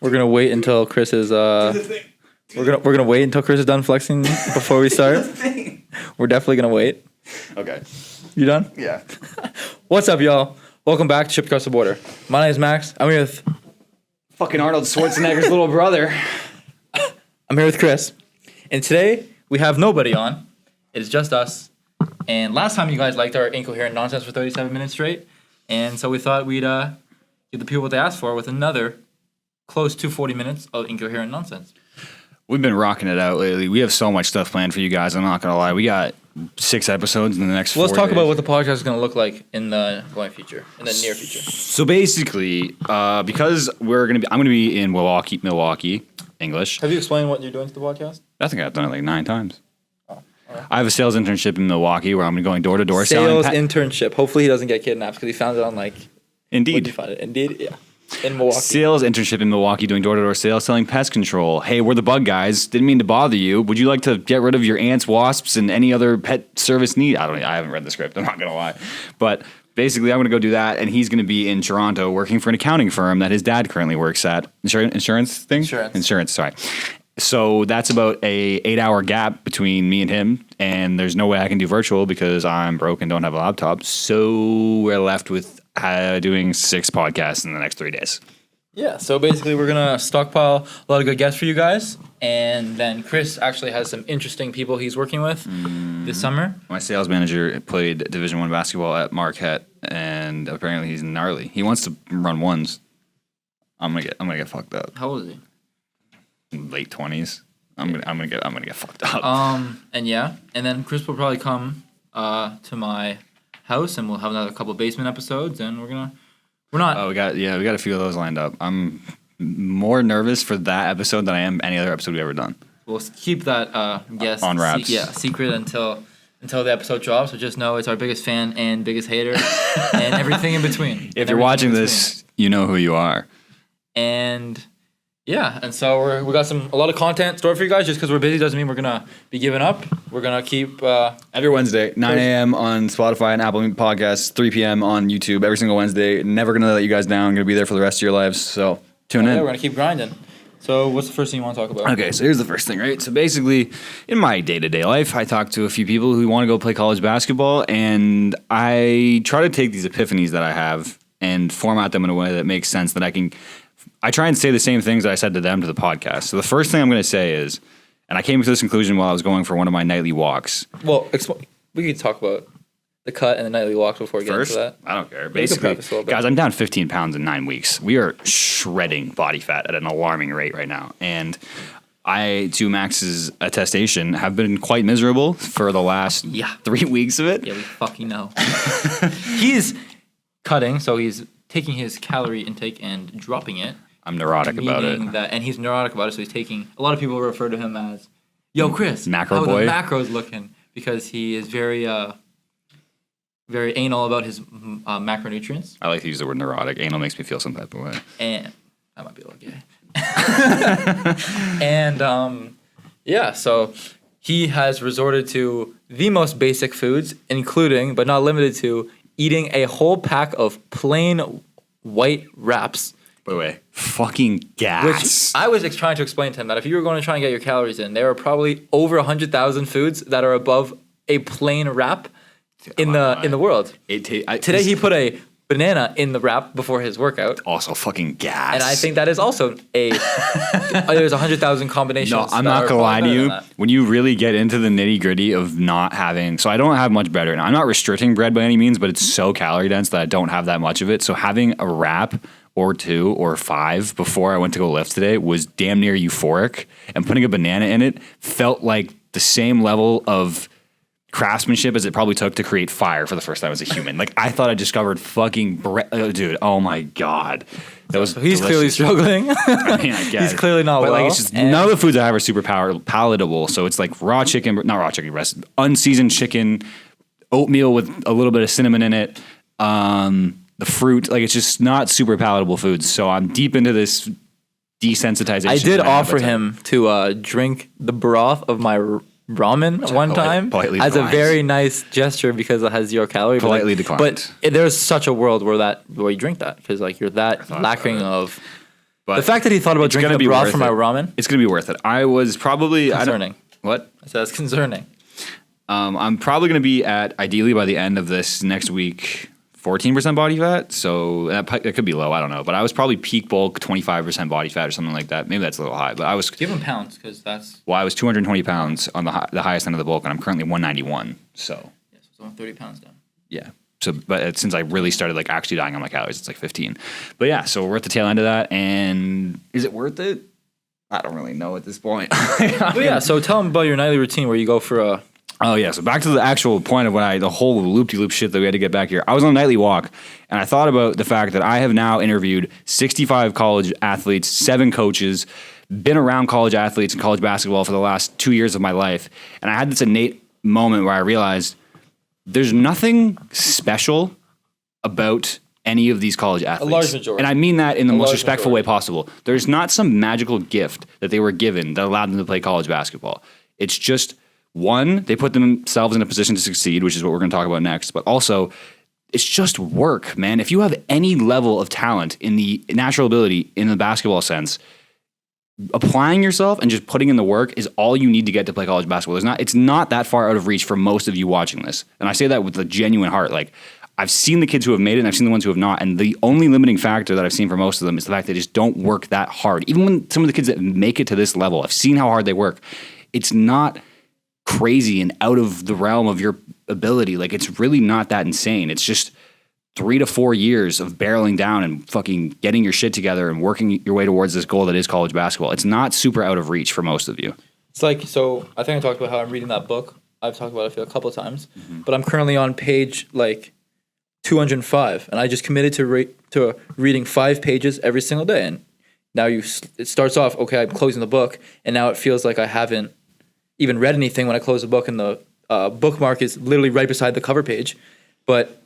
We're gonna wait until Chris is we're gonna wait until Chris is done flexing before we start. We're definitely gonna wait. Okay. You done? Yeah. What's up, y'all? Welcome back to Shipped Across the Border. My name is Max. I'm here with Fucking Arnold Schwarzenegger's little brother. I'm here with Chris. And today we have nobody on. It is just us. And last time you guys liked our incoherent nonsense for 37 minutes straight. And so we thought we'd give the people what they asked for with another close to 40 minutes of incoherent nonsense. We've been rocking it out lately. We have so much stuff planned for you guys. I'm not going to lie. We got 6 episodes in the next 4 Let's talk days. about what the podcast is going to look like in the near future. So basically, because I'm going to be in Milwaukee, English. Have you explained what you're doing to the podcast? I think I've done it like 9 times. I have a sales internship in Milwaukee where I'm going door to door Sales selling. internship. Hopefully he doesn't get kidnapped because he found it on Indeed. Where'd you find it? Indeed, yeah. In Milwaukee. Sales internship in Milwaukee doing door to door sales, selling pest control. Hey, we're the bug guys. Didn't mean to bother you. Would you like to get rid of your ants, wasps, and any other pet service need? I haven't read the script. I'm not gonna lie, but basically I'm gonna go do that, and he's gonna be in Toronto working for an accounting firm that his dad currently works at. Insurance. Sorry. So that's about a 8-hour gap between me and him, and there's no way I can do virtual because I'm broke and don't have a laptop. So we're left with doing 6 podcasts in the next 3 days. Yeah, so basically we're going to stockpile a lot of good guests for you guys, and then Chris actually has some interesting people he's working with this summer. My sales manager played Division I basketball at Marquette, and apparently he's gnarly. He wants to run ones. I'm gonna get fucked up. How old is he? Late 20s. I'm gonna get fucked up. And then Chris will probably come to my house, and we'll have another couple basement episodes, and we're not. Oh, we got a few of those lined up. I'm more nervous for that episode than I am any other episode we've ever done. We'll keep that guest on wraps. Secret until the episode drops. So just know it's our biggest fan and biggest hater, and everything in between. If you're watching this, you know who you are. And yeah, and so we got a lot of content stored for you guys. Just because we're busy doesn't mean we're gonna be giving up. We're gonna keep every Wednesday, 9 a.m. on Spotify and Apple Podcasts, 3 p.m. on YouTube. Every single Wednesday. Never gonna let you guys down. Gonna be there for the rest of your lives. So tune in. Yeah, we're gonna keep grinding. So what's the first thing you want to talk about? Okay, so here's the first thing, right? So basically, in my day-to-day life, I talk to a few people who want to go play college basketball, and I try to take these epiphanies that I have and format them in a way that makes sense that I try and say the same things that I said to them to the podcast. So the first thing I'm going to say is, and I came to this conclusion while I was going for one of my nightly walks. Well, we could talk about the cut and the nightly walks before we get into that. I don't care. Basically, guys, I'm down 15 pounds in 9 weeks. We are shredding body fat at an alarming rate right now. And I, to Max's attestation, have been quite miserable for the last 3 weeks of it. Yeah, we fucking know. He's cutting, so he's taking his calorie intake and dropping it. I'm neurotic about it. And he's neurotic about it, so he's taking... A lot of people refer to him as, Yo, Chris, macro boy. How the macros looking? Because he is very anal about his macronutrients. I like to use the word neurotic. Anal makes me feel some type of way. And I might be a little gay. And, so he has resorted to the most basic foods, including, but not limited to, eating a whole pack of plain white wraps. Wait. Fucking gas. Which I was trying to explain to him that if you were going to try and get your calories in, there are probably over 100,000 foods that are above a plain wrap in the world. Today he put a banana in the wrap before his workout. Also fucking gas. And I think that is also there's 100,000 combinations. No, I'm not gonna lie to you. When you really get into the nitty gritty of not having, so I don't have much bread right now. I'm not restricting bread by any means, but it's so calorie dense that I don't have that much of it. So having a wrap or 2 or 5 before I went to go lift today was damn near euphoric. And putting a banana in it felt like the same level of craftsmanship as it probably took to create fire for the first time as a human. Like, I thought I discovered fucking bread. Dude, oh my God. That was he's clearly struggling. I mean, I guess. He's clearly not well. Like, it's just, none of the foods I have are super palatable. So it's like not raw chicken breast, unseasoned chicken, oatmeal with a little bit of cinnamon in it, the fruit. Like, it's just not super palatable foods. So I'm deep into this desensitization. I did offer him to drink the broth of my ramen one time as a very nice gesture because it has 0 calories. Politely declined. But there's such a world where you drink that because like you're that lacking of But The fact that he thought about it's drinking gonna the be broth worth from my it. ramen, It's going to be worth it. I was probably concerning. What? I said that's concerning. I'm probably going to be at, ideally by the end of this next week, 14% body fat. So it could be low. I don't know. But I was probably peak bulk, 25% body fat or something like that. Maybe that's a little high. But I was. Give him pounds because that's. Well, I was 220 pounds on the highest end of the bulk, and I'm currently 191. So. Yeah, so it's only 30 pounds down. Yeah. So, but since I really started like actually dying on my calories, it's like 15. But yeah, so we're at the tail end of that. And is it worth it? I don't really know at this point. But yeah, so tell him about your nightly routine where you go for a. Oh yeah, so back to the actual point of the whole loop-de-loop shit that we had to get back here. I was on a nightly walk, and I thought about the fact that I have now interviewed 65 college athletes, 7 coaches, been around college athletes and college basketball for the last 2 years of my life, and I had this innate moment where I realized there's nothing special about any of these college athletes. A large majority. And I mean that in the most large respectful way possible. There's not some magical gift that they were given that allowed them to play college basketball. It's just, one, they put themselves in a position to succeed, which is what we're going to talk about next. But also, it's just work, man. If you have any level of talent in the natural ability in the basketball sense, applying yourself and just putting in the work is all you need to get to play college basketball. It's not that far out of reach for most of you watching this. And I say that with a genuine heart. Like, I've seen the kids who have made it and I've seen the ones who have not. And the only limiting factor that I've seen for most of them is the fact they just don't work that hard. Even when some of the kids that make it to this level, I've seen how hard they work. It's not crazy and out of the realm of your ability. Like, it's really not that insane. It's just 3 to 4 years of barreling down and fucking getting your shit together and working your way towards this goal that is college basketball. It's not super out of reach for most of you. It's like, so I think I talked about how I'm reading that book. I've talked about it a couple of times, but I'm currently on page like 205, and I just committed to reading 5 pages every single day. And now it starts off, okay, I'm closing the book, and now it feels like I haven't even read anything when I close the book, and the bookmark is literally right beside the cover page. But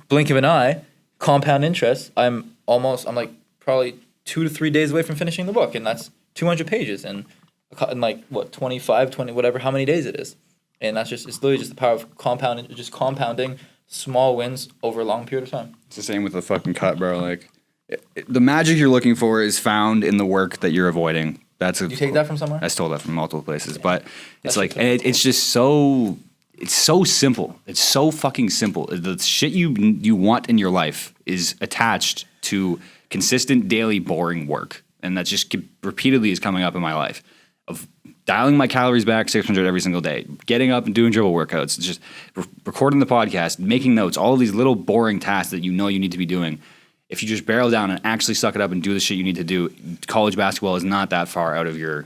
blink of an eye, compound interest, I'm like probably 2 to 3 days away from finishing the book, and that's 200 pages and like what, 25, 20, whatever, how many days it is. And it's literally just the power of compounding small wins over a long period of time. It's the same with the fucking cut, bro. Like, the magic you're looking for is found in the work that you're avoiding. You take that from somewhere? I stole that from multiple places, but it's That's like, it's just so, it's so simple. It's so fucking simple. The shit you want in your life is attached to consistent, daily, boring work. And that just repeatedly is coming up in my life of dialing my calories back 600 every single day, getting up and doing dribble workouts, just recording the podcast, making notes, all of these little boring tasks that you know you need to be doing. If you just barrel down and actually suck it up and do the shit you need to do, college basketball is not that far out of your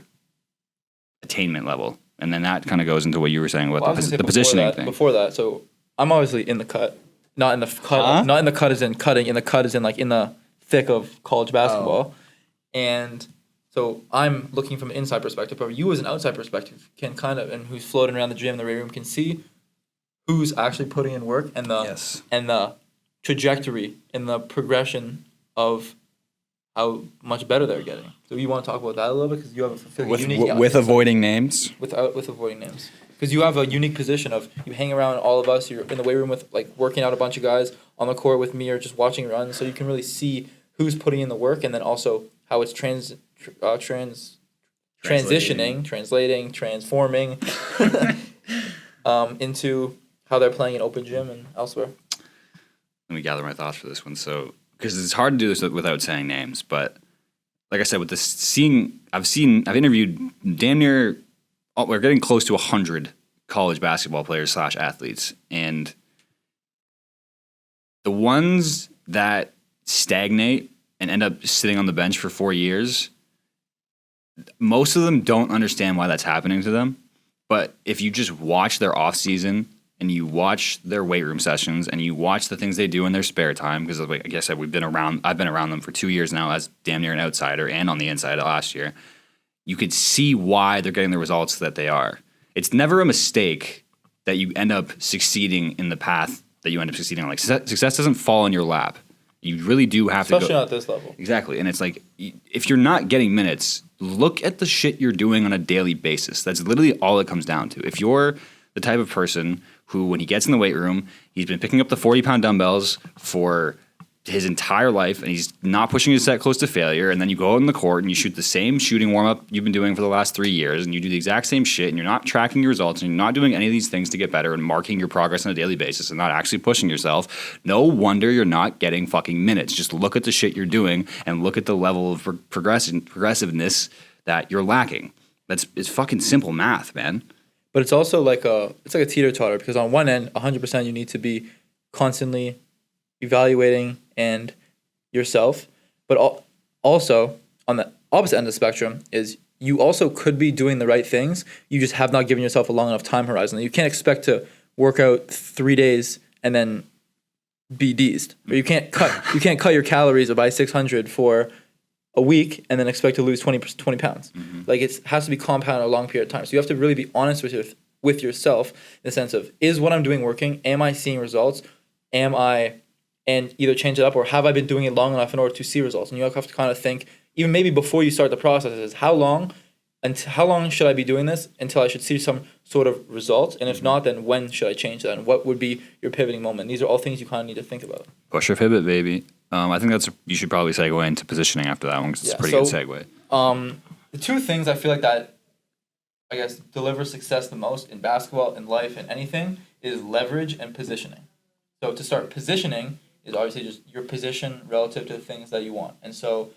attainment level. And then that kind of goes into what you were saying about the positioning thing. Before that, so I'm obviously in the cut. Not in the cut. Not in the cut as in cutting. In the cut as in like in the thick of college basketball. And so I'm looking from an inside perspective, but you as an outside perspective can kind of, and who's floating around the gym, the weight room, can see who's actually putting in work and the trajectory and the progression of how much better they're getting. So you want to talk about that a little bit because you have a unique with avoiding names. With avoiding names, because you have a unique position of you hang around all of us. You're in the weight room with like working out a bunch of guys on the court with me, or just watching runs, so you can really see who's putting in the work, and then also how it's transitioning, transforming into how they're playing in open gym and elsewhere. Let me gather my thoughts for this one. So, because it's hard to do this without saying names, but like I said, with this I've interviewed damn near, we're getting close to 100 college basketball players / athletes, and the ones that stagnate and end up sitting on the bench for 4 years, most of them don't understand why that's happening to them. But if you just watch their off season and you watch their weight room sessions and you watch the things they do in their spare time, because like I said, I've been around them for 2 years now as damn near an outsider and on the inside last year, you could see why they're getting the results that they are. It's never a mistake that you end up succeeding in the path that you end up succeeding on. Like, success doesn't fall in your lap. You really do have Especially to go. not at this level. Exactly. And it's like, if you're not getting minutes, look at the shit you're doing on a daily basis. That's literally all it comes down to. If you're the type of person who, when he gets in the weight room, he's been picking up the 40-pound dumbbells for his entire life, and he's not pushing his set close to failure, and then you go out in the court and you shoot the same shooting warm-up you've been doing for the last 3 years, and you do the exact same shit, and you're not tracking your results, and you're not doing any of these things to get better and marking your progress on a daily basis and not actually pushing yourself, no wonder you're not getting fucking minutes. Just look at the shit you're doing and look at the level of progressiveness that you're lacking. It's fucking simple math, man. But it's also like a teeter-totter, because on one end, 100% you need to be constantly evaluating and yourself, but also on the opposite end of the spectrum is you also could be doing the right things. You just have not given yourself a long enough time horizon. You can't expect to work out 3 days and then be deezed. Or you can't cut your calories by 600 for a week and then expect to lose 20 pounds. Mm-hmm. Like, it has to be compounded a long period of time. So you have to really be honest with yourself in the sense of, is what I'm doing working? Am I seeing results? And either change it up, or have I been doing it long enough in order to see results? And you have to kind of think, even maybe before you start the process, is how long should I be doing this until I should see some sort of results? And if not, then when should I change that? And what would be your pivoting moment? These are all things you kind of need to think about. Push or pivot, baby. I think you should probably segue into positioning after that one, because it's a pretty good segue. The two things I feel like that, I guess, deliver success the most in basketball, in life, and anything is leverage and positioning. So to start, positioning is obviously just your position relative to the things that you want. And so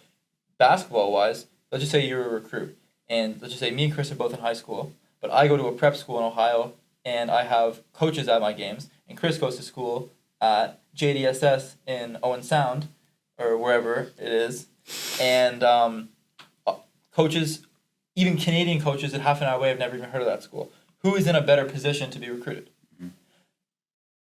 basketball-wise, let's just say you're a recruit. And let's just say me and Chris are both in high school, but I go to a prep school in Ohio, and I have coaches at my games, and Chris goes to school at JDSS in Owen Sound, or wherever it is. And coaches, even Canadian coaches at half an hour away, have never even heard of that school. Who is in a better position to be recruited?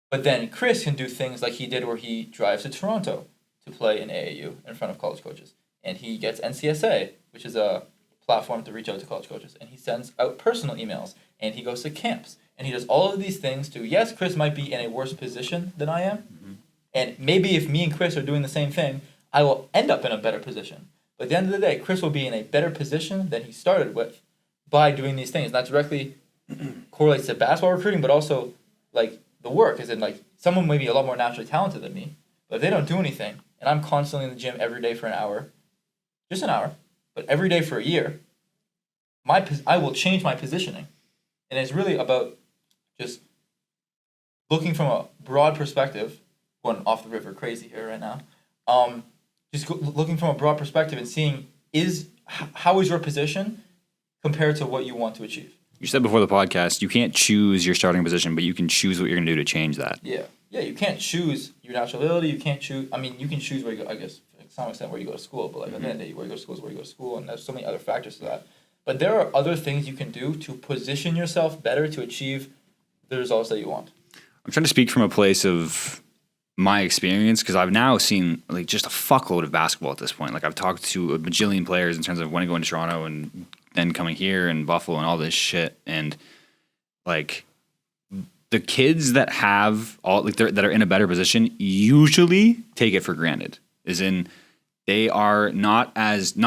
But then Chris can do things like he did, where he drives to Toronto to play in AAU in front of college coaches. And he gets NCSA, which is a platform to reach out to college coaches. And he sends out personal emails. And he goes to camps. And he does all of these things to, yes, Chris might be in a worse position than I am. Mm-hmm. And maybe if me and Chris are doing the same thing, I will end up in a better position. But at the end of the day, Chris will be in a better position than he started with by doing these things. And that directly correlates to basketball recruiting, but also, like, the work is in, like, someone may be a lot more naturally talented than me, but if they don't do anything, and I'm constantly in the gym every day for an hour, just an hour, but every day for a year, I will change my positioning. And it's really about just looking from a broad perspective, going off the river crazy here right now, looking from a broad perspective and seeing how is your position compared to what you want to achieve. You said before the podcast, you can't choose your starting position, but you can choose what you're going to do to change that. Yeah, you can't choose your natural ability. You can't choose. I mean, you can choose where you go. I guess to some extent where you go to school, but like at the end of the day, where you go to school is where you go to school, and there's so many other factors to that. But there are other things you can do to position yourself better to achieve the results that you want. I'm trying to speak from a place of my experience, because I've now seen like just a fuckload of basketball at this point. Like, I've talked to a bajillion players in terms of when going to Toronto and then coming here and Buffalo and all this shit, and like the kids that have that are in a better position usually take it for granted. As in, they are not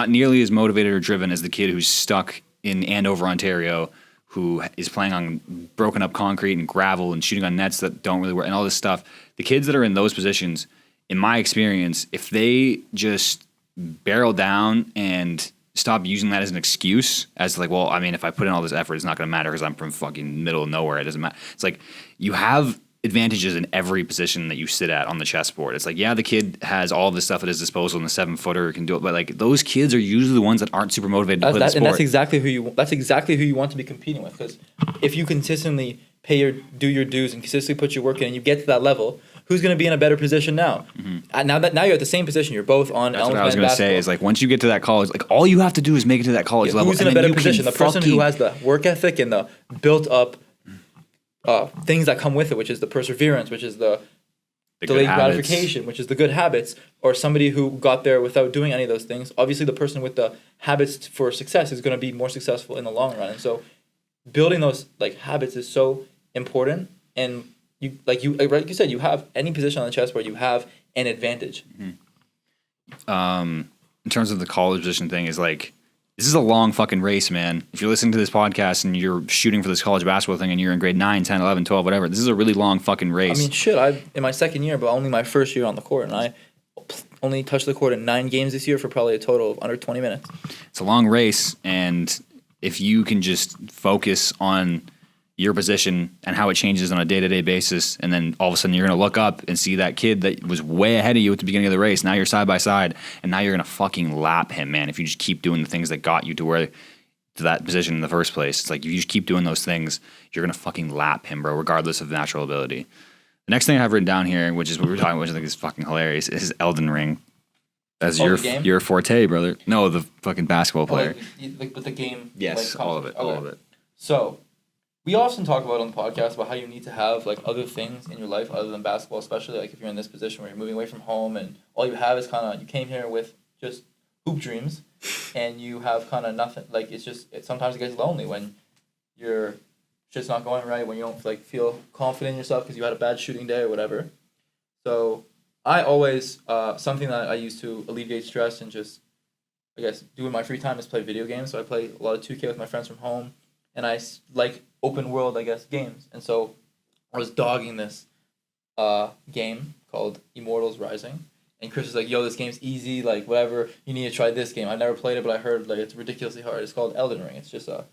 nearly as motivated or driven as the kid who's stuck in Andover, Ontario, who is playing on broken up concrete and gravel and shooting on nets that don't really work and all this stuff. The kids that are in those positions, in my experience, if they just barrel down and stop using that as an excuse, as like, well, I mean, if I put in all this effort, it's not going to matter because I'm from fucking middle of nowhere. It doesn't matter. It's like, you have advantages in every position that you sit at on the chessboard. It's like, yeah, the kid has all this stuff at his disposal, and the 7-footer can do it, but like, those kids are usually the ones that aren't super motivated to play the sport. And that's exactly who you want to be competing with. Because if you consistently do your dues and consistently put your work in, and you get to that level, who's going to be in a better position now? Mm-hmm. Now you're at the same position. You're both on. That's what I was going to say. Is like, once you get to that college, like, all you have to do is make it to that college level. Who's in a better position? The person who has the work ethic and the built up things that come with it, which is the perseverance, which is the delayed gratification, which is the good habits, or somebody who got there without doing any of those things. Obviously, the person with the habits for success is going to be more successful in the long run. And so, building those like habits is so important. And like you said, you have any position on the chessboard, you have an advantage. Mm-hmm. In terms of the college position thing, is like, this is a long fucking race, man. If you're listening to this podcast and you're shooting for this college basketball thing and you're in grade 9, 10, 11, 12, whatever, this is a really long fucking race. I mean, shit, I'm in my second year, but only my first year on the court, and I only touched the court in 9 games this year for probably a total of under 20 minutes. It's a long race, and if you can just focus on your position and how it changes on a day-to-day basis, and then all of a sudden you're going to look up and see that kid that was way ahead of you at the beginning of the race. Now you're side by side, and now you're going to fucking lap him, man. If you just keep doing the things that got you to that position in the first place, it's like if you just keep doing those things, you're going to fucking lap him, bro, regardless of natural ability. The next thing I have written down here, which is what we were talking about, which I think is fucking hilarious, is Elden Ring. That's your forte, brother. No, the fucking basketball player. Like with the game. Yes, like, all of it. Okay. All of it. So, we often talk about on the podcast about how you need to have like other things in your life other than basketball, especially like if you're in this position where you're moving away from home and all you have is kind of, you came here with just hoop dreams and you have kind of nothing. Like sometimes it gets lonely when you're just not going right, when you don't like feel confident in yourself because you had a bad shooting day or whatever. So I always, something that I use to alleviate stress and just, I guess, do in my free time is play video games. So I play a lot of 2K with my friends from home, and I like open world, I guess, games. And so I was dogging this game called Immortals Rising. And Chris was like, yo, this game's easy, like, whatever, you need to try this game. I've never played it, but I heard, like, it's ridiculously hard. It's called Elden Ring. It's just a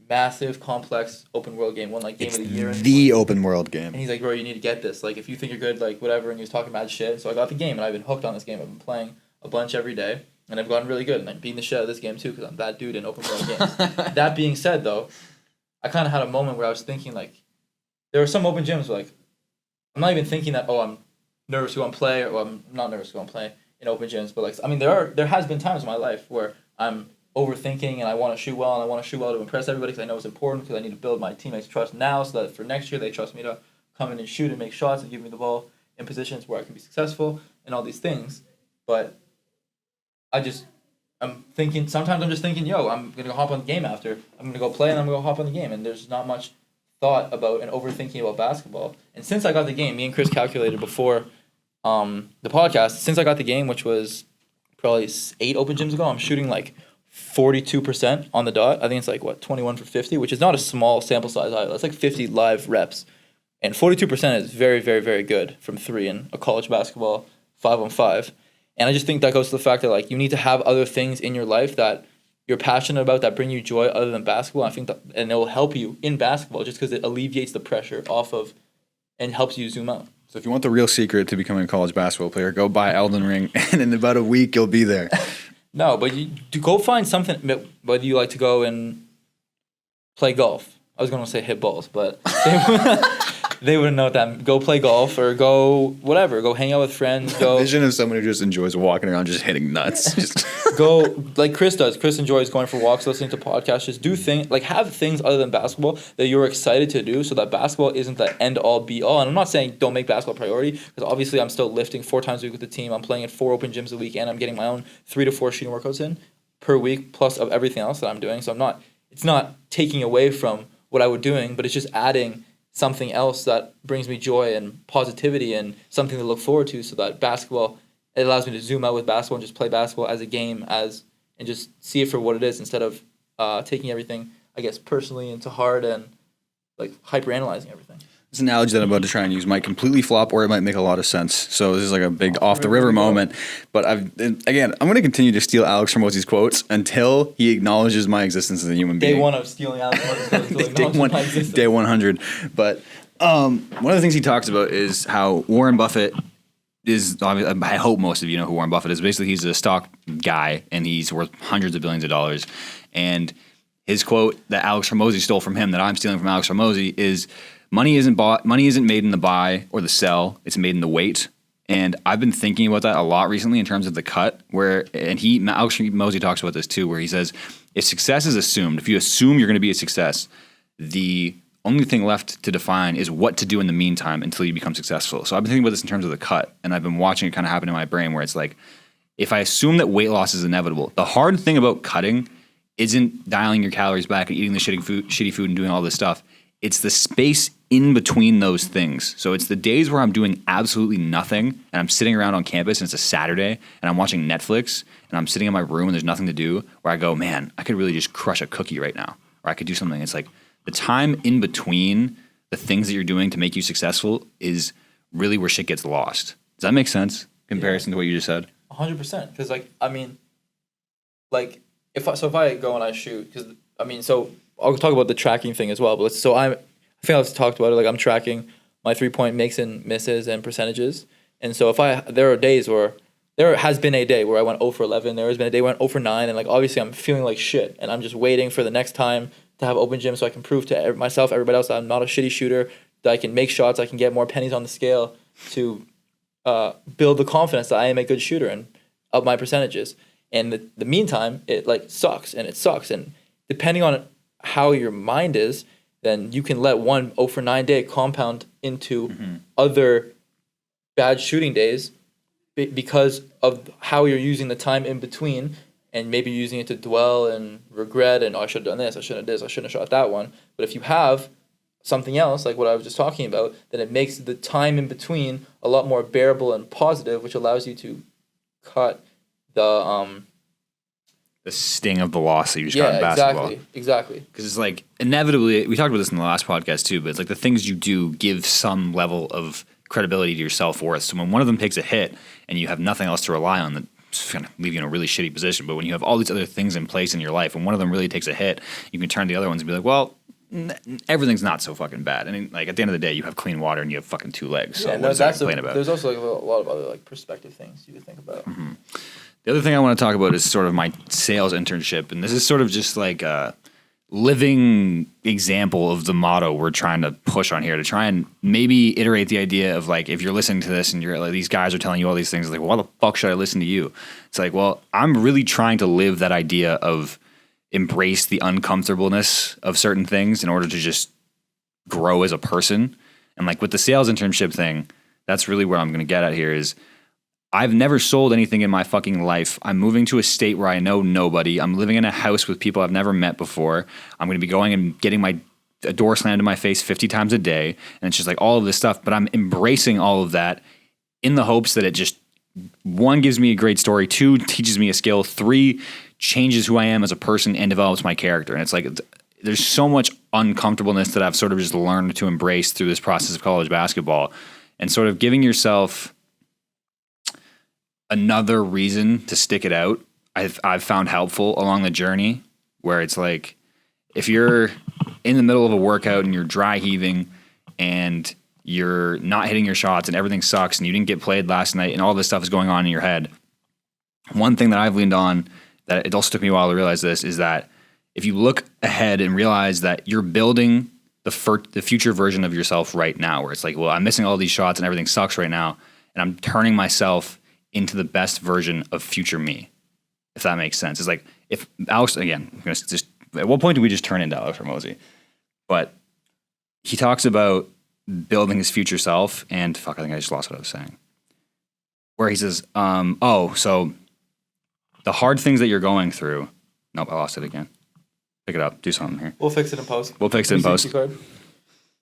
massive, complex, open world game. Won, like, Game of the Year. The open world game. And he's like, bro, you need to get this. Like, if you think you're good, like, whatever, and he was talking mad shit. So I got the game, and I've been hooked on this game. I've been playing a bunch every day, and I've gotten really good. And I'm beating the shit out of this game, too, because I'm that dude in open world games. That being said, though, I kind of had a moment where I was thinking, like, there are some open gyms where, like, I'm not even thinking that, oh, I'm nervous to go and play, or I'm not nervous to go and play in open gyms, but, like, I mean, there has been times in my life where I'm overthinking and I want to shoot well, and I want to shoot well to impress everybody because I know it's important, because I need to build my teammates' trust now so that for next year they trust me to come in and shoot and make shots and give me the ball in positions where I can be successful and all these things. But I'm thinking, sometimes I'm just thinking, yo, I'm going to go hop on the game after. I'm going to go play and I'm going to go hop on the game. And there's not much thought about and overthinking about basketball. And since I got the game, me and Chris calculated before the podcast, since I got the game, which was probably 8 open gyms ago, I'm shooting like 42% on the dot. I think it's like, 21 for 50, which is not a small sample size either. That's like 50 live reps. And 42% is very, very, very good from 3 in a college basketball 5-on-5. And I just think that goes to the fact that, like, you need to have other things in your life that you're passionate about that bring you joy other than basketball. I think that, and it will help you in basketball just because it alleviates the pressure off of and helps you zoom out. So if you want the real secret to becoming a college basketball player, go buy Elden Ring, and in about a week you'll be there. No, but you to go find something, whether you like to go and play golf. I was going to say hit balls, but they wouldn't know what that. Go play golf or go whatever. Go hang out with friends. Go Vision of someone who just enjoys walking around just hitting nuts. Just go like Chris does. Chris enjoys going for walks, listening to podcasts. Just do things, like have things other than basketball that you're excited to do, so that basketball isn't the end all be all. And I'm not saying don't make basketball a priority, because obviously I'm still lifting 4 times a week with the team. I'm playing at 4 open gyms a week, and I'm getting my own 3 to 4 shooting workouts in per week, plus of everything else that I'm doing. So it's not taking away from what I was doing, but it's just adding something else that brings me joy and positivity and something to look forward to, so that basketball, it allows me to zoom out with basketball and just play basketball as a game and just see it for what it is, instead of taking everything, I guess, personally into heart and like hyper-analyzing everything. this analogy that I'm about to try and use might completely flop, or it might make a lot of sense. So this is like a big off-the-river moment. But I'm going to continue to steal Alex Hormozi's quotes until he acknowledges my existence as a human being. Day 1 of stealing Alex Hormozi's Day 100. But one of the things he talks about is how Warren Buffett is, I hope most of you know who Warren Buffett is. Basically, he's a stock guy, and he's worth hundreds of billions of dollars. And his quote that Alex Hormozi stole from him, that I'm stealing from Alex Hormozi, is money isn't made in the buy or the sell, it's made in the wait. And I've been thinking about that a lot recently in terms of the cut, Alex Hormozi talks about this too, where he says, if success is assumed, if you assume you're going to be a success, the only thing left to define is what to do in the meantime until you become successful. So I've been thinking about this in terms of the cut, and I've been watching it kind of happen in my brain, where it's like, if I assume that weight loss is inevitable, the hard thing about cutting isn't dialing your calories back and eating the shitty food and doing all this stuff. It's the space in between those things. So it's the days where I'm doing absolutely nothing and I'm sitting around on campus and it's a Saturday and I'm watching Netflix and I'm sitting in my room and there's nothing to do, where I go, man, I could really just crush a cookie right now, or I could do something. It's like the time in between the things that you're doing to make you successful is really where shit gets lost. Does that make sense? comparison to what you just said. 100%. Because like I mean, like if I go and I shoot, because I mean, so I'll talk about the tracking thing as well. But I think I've talked about it. Like I'm tracking my 3-point makes and misses and percentages. And so there are days where there has been a day where I went 0 for 11. There has been a day where I went 0 for 9, and like obviously I'm feeling like shit, and I'm just waiting for the next time to have open gym so I can prove to myself, everybody else, that I'm not a shitty shooter, that I can make shots, I can get more pennies on the scale to build the confidence that I am a good shooter and up my percentages. And the meantime, it like sucks, and depending on how your mind is, then you can let one 0 for 9 day compound into other bad shooting days because of how you're using the time in between, and maybe using it to dwell and regret and I should have done this, I shouldn't have this, I shouldn't have shot that one. But if you have something else, like what I was just talking about, then it makes the time in between a lot more bearable and positive, which allows you to cut the sting of the loss that you just got in basketball. Exactly. Because it's like inevitably, we talked about this in the last podcast too, but it's like the things you do give some level of credibility to your self-worth. So when one of them takes a hit and you have nothing else to rely on, that's going to leave you in a really shitty position. But when you have all these other things in place in your life, when one of them really takes a hit, you can turn to the other ones and be like, well, everything's not so fucking bad. I mean, like at the end of the day, you have clean water and you have fucking 2 legs. So what is that to complain about? There's also like a lot of other like perspective things you could think about. Mm-hmm. The other thing I want to talk about is sort of my sales internship, and this is sort of just like a living example of the motto we're trying to push on here, to try and maybe iterate the idea of like, if you're listening to this and you're like, these guys are telling you all these things, like, why the fuck should I listen to you? It's like, well, I'm really trying to live that idea of embrace the uncomfortableness of certain things in order to just grow as a person. And like with the sales internship thing, that's really where I'm going to get at here is I've never sold anything in my fucking life. I'm moving to a state where I know nobody. I'm living in a house with people I've never met before. I'm going to be going and getting a door slammed in my face 50 times a day. And it's just like all of this stuff. But I'm embracing all of that in the hopes that it just, 1, gives me a great story, 2, teaches me a skill, 3, changes who I am as a person and develops my character. And it's like there's so much uncomfortableness that I've sort of just learned to embrace through this process of college basketball, and sort of giving yourself another reason to stick it out. I've found helpful along the journey, where it's like if you're in the middle of a workout and you're dry heaving and you're not hitting your shots and everything sucks and you didn't get played last night and all this stuff is going on in your head, one thing that I've leaned on, that it also took me a while to realize this, is that if you look ahead and realize that you're building the future version of yourself right now, where it's like, well, I'm missing all these shots and everything sucks right now, and I'm turning myself into the best version of future me, if that makes sense. It's like, if Alex, again, I'm gonna just, at what point do we just turn into Alex Hormozy? But he talks about building his future self, and fuck, I think I just lost what I was saying. Where he says, so the hard things that you're going through, nope, I lost it again. Pick it up, do something here. We'll fix it in post.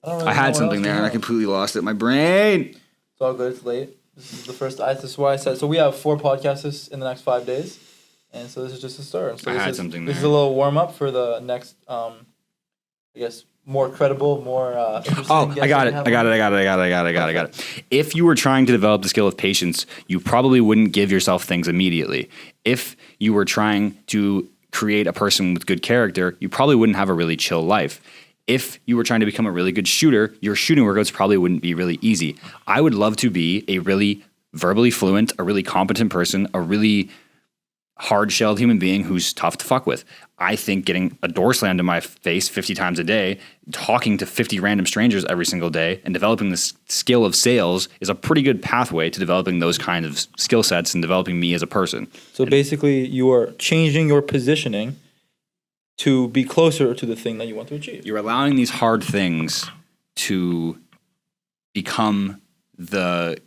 I had something there and I completely lost it. My brain. It's all good. It's late. This is the first. This is why I said. So we have 4 podcasts in the next 5 days, and so this is just a start. So This is a little warm up for the next. I guess more credible, more. I got it. If you were trying to develop the skill of patience, you probably wouldn't give yourself things immediately. If you were trying to create a person with good character, you probably wouldn't have a really chill life. If you were trying to become a really good shooter, your shooting workouts probably wouldn't be really easy. I would love to be a really verbally fluent, a really competent person, a really hard-shelled human being who's tough to fuck with. I think getting a door slammed in my face 50 times a day, talking to 50 random strangers every single day, and developing this skill of sales is a pretty good pathway to developing those kind of skill sets and developing me as a person. So basically, you are changing your positioning to be closer to the thing that you want to achieve. You're allowing these hard things to become the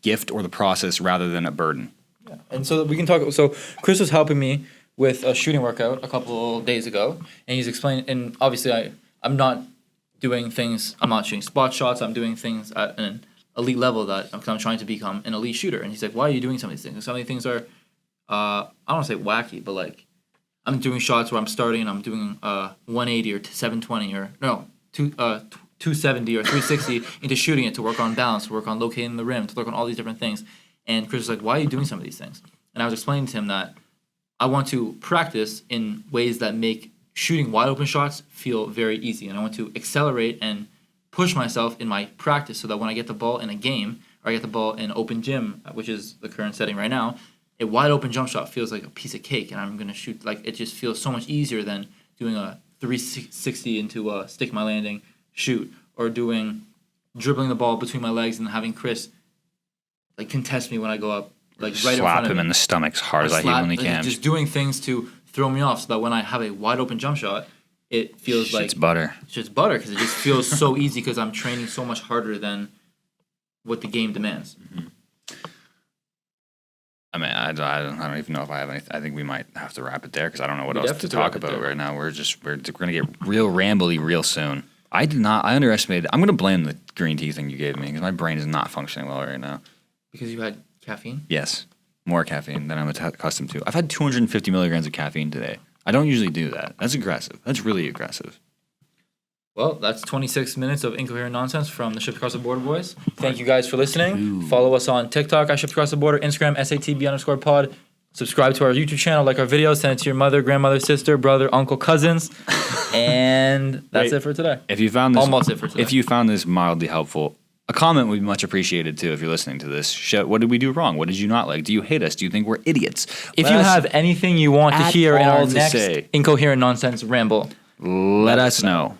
gift or the process rather than a burden. Yeah. And so we can talk. So Chris was helping me with a shooting workout a couple days ago, and he's explaining. And obviously, I'm not doing things. I'm not shooting spot shots. I'm doing things at an elite level because I'm trying to become an elite shooter. And he's like, "Why are you doing some of these things?" And some of these things are, I don't want to say wacky, but like I'm doing shots where I'm starting and I'm doing 180 or 720 or no 270 or 360 into shooting it to work on balance, to work on locating the rim, to work on all these different things. And Chris was like, why are you doing some of these things? And I was explaining to him that I want to practice in ways that make shooting wide open shots feel very easy. And I want to accelerate and push myself in my practice so that when I get the ball in a game or I get the ball in open gym, which is the current setting right now, a wide open jump shot feels like a piece of cake. And I'm going to shoot, like, it just feels so much easier than doing a 360 into a stick my landing shoot, or dribbling the ball between my legs and having Chris like contest me when I go up, like right in front Slap of him me. in the stomach as hard as I humanly can. Just doing things to throw me off so that when I have a wide open jump shot, it feels like Shit's butter. It's butter because it just feels so easy because I'm training so much harder than what the game demands. I mean, I don't even know if I have anything. I think we might have to wrap it there because I don't know what We else have to to talk wrap it about there. right now. We're gonna get real rambly real soon. I underestimated. I'm gonna blame the green tea thing you gave me because my brain is not functioning well right now. Because you had caffeine? Yes, more caffeine than I'm accustomed to. I've had 250 milligrams of caffeine today. I don't usually do that. That's aggressive. That's really aggressive. Well, that's 26 minutes of incoherent nonsense from the Shipped Across the Border boys. Thank you guys for listening. Follow us on TikTok, Shipped Across the Border, Instagram, SATB_pod. Subscribe to our YouTube channel, like our videos, send it to your mother, grandmother, sister, brother, uncle, cousins. And that's it for today. If you found this Almost it for today. If you found this mildly helpful, a comment would be much appreciated too. If you're listening to this, what did we do wrong? What did you not like? Do you hate us? Do you think we're idiots? If Let you us- have anything you want to at hear in our all to next say. incoherent nonsense ramble, let us know.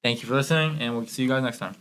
thank you for listening, and we'll see you guys next time.